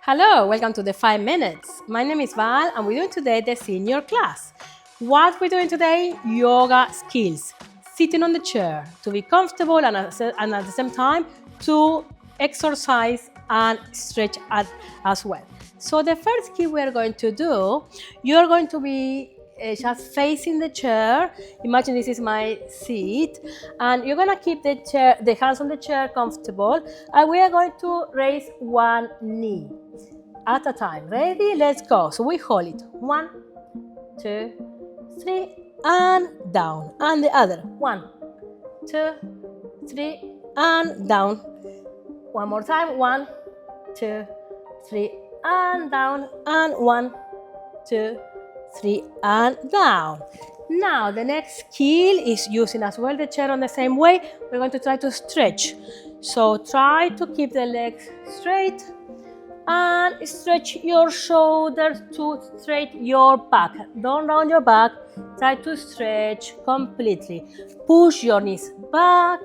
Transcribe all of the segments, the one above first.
Hello, welcome to the 5 minutes. My name is Val and we're doing today the senior class. What we're doing today? Yoga skills. Sitting on the chair to be comfortable and at the same time to exercise and stretch as well. So the first skill we're going to do, you're going to be just facing the chair. Imagine this is my seat, and you're gonna keep the hands on the chair comfortable, and we are going to raise one knee at a time. Ready? Let's go. So we hold it. 1, 2, 3, and down. And the other. 1, 2, 3, and down. One more time. 1, 2, 3, and down. And 1, 2, 3, and down. Now the next skill is using as well the chair on the same way. We're going to try to stretch. So try to keep the legs straight and stretch your shoulders to straight your back. Don't round your back. Try to stretch completely. Push your knees back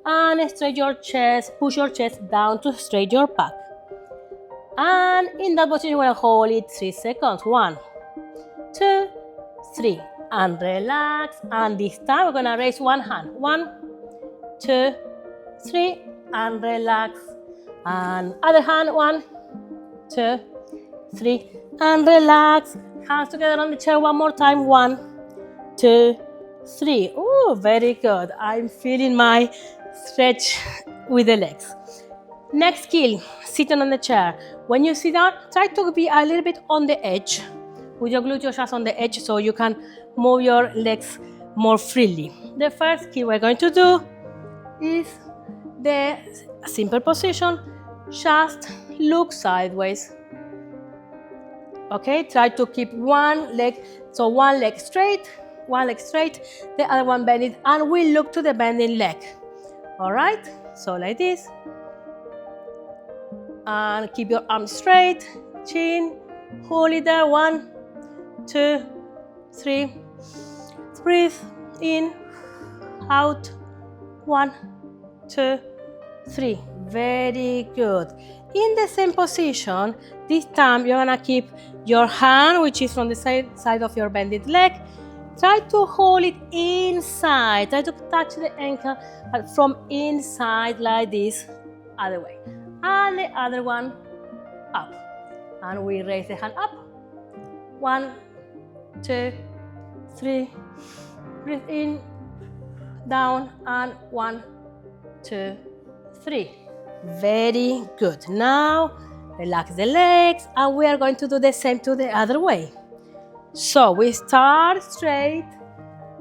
and stretch your chest. Push your chest down to straight your back. And in that position, we're going to hold it 3 seconds. 1, 2, 3, and relax. And this time we're going to raise one hand. 1, 2, 3, and relax. And other hand. 1, 2, 3, and relax. Hands together on the chair one more time. 1, 2, 3. Oh, very good. I'm feeling my stretch with the legs. Next skill, sitting on the chair. When you sit down, try to be a little bit on the edge, with your gluteus just on the edge so you can move your legs more freely. The first skill we're going to do is the simple position. Just look sideways. Okay, try to keep one leg, so one leg straight, the other one bending, and we look to the bending leg. All right, so like this. And keep your arms straight, chin, hold it there. 1, 2, 3. Breathe in, out. 1, 2, 3. Very good. In the same position, this time you're gonna keep your hand, which is from the side of your bended leg. Try to hold it inside. Try to touch the ankle, but from inside like this, other way. And the other one up. And we raise the hand up. 1, 2, 3. Breathe in, down, and 1, 2, 3. Very good. Now relax the legs, and we are going to do the same to the other way. So we start straight,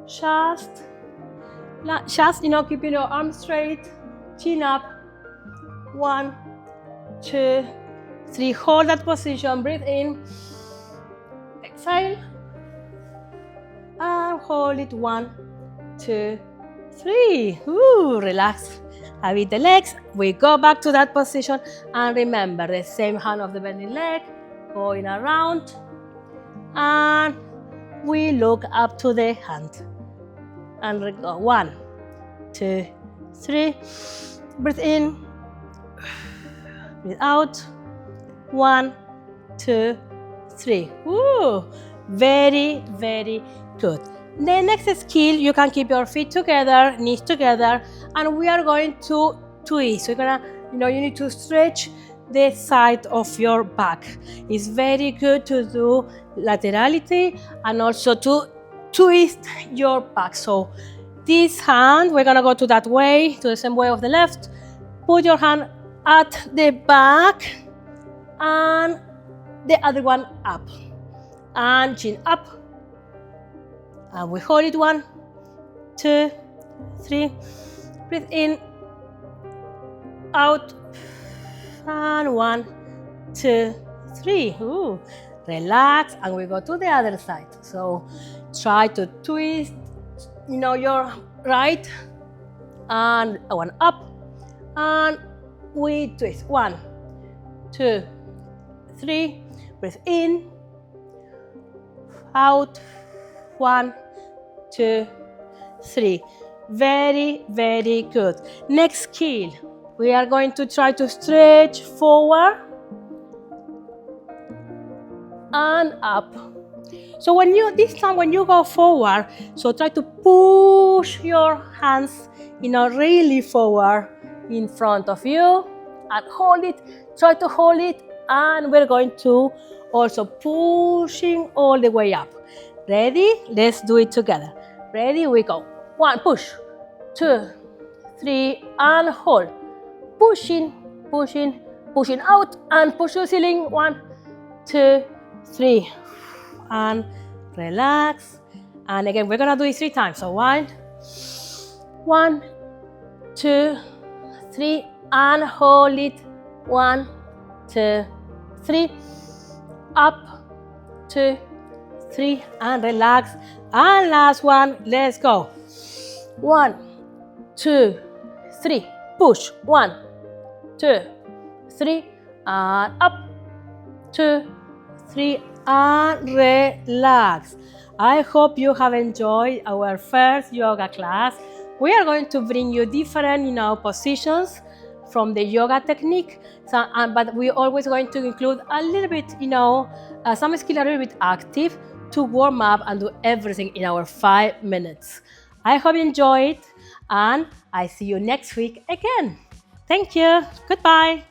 just keeping your arms straight, chin up. 1, 2, 3. Hold that position. Breathe in, exhale, and hold it. 1, 2, 3. Ooh, relax. With the legs, we go back to that position, and remember the same hand of the bending leg, going around, and we look up to the hand, and we go. 1, 2, 3. Breathe in, breathe out. 1, 2, 3. Ooh, very, very good. The next skill, you can keep your feet together, knees together, and we are going to twist. So you're gonna, you need to stretch the side of your back. It's very good to do laterality and also to twist your back. So this hand, we're gonna go to that way, to the same way of the left. Put your hand at the back and the other one up. And chin up. And we hold it. 1, 2, 3. Breathe in, out, and 1, 2, 3. Ooh, relax, and we go to the other side. So try to twist, your right, and one up, and we twist. 1, 2, 3. Breathe in, out. 1, 2, 3. Very, very good. Next skill. We are going to try to stretch forward and up. So this time when you go forward, so try to push your hands, really forward in front of you and hold it. Try to hold it, and we're going to also pushing all the way up. Ready? Let's do it together. Ready? We go. 1, push. 2, 3, and hold. Pushing, pushing, pushing out, and push the ceiling. 1, 2, 3, and relax. And again, we're gonna do it 3 times. So 1, 2, 3, and hold it. 1, 2, 3, up, 2, 3, and relax. And last one, let's go. 1, 2, 3, push. 1, 2, 3, and up, 2, 3, and relax. I hope you have enjoyed our first yoga class. We are going to bring you different, positions from the yoga technique, but we're always going to include a little bit, some skill a little bit active to warm up and do everything in our 5 minutes. I hope you enjoyed, and I see you next week again. Thank you. Goodbye.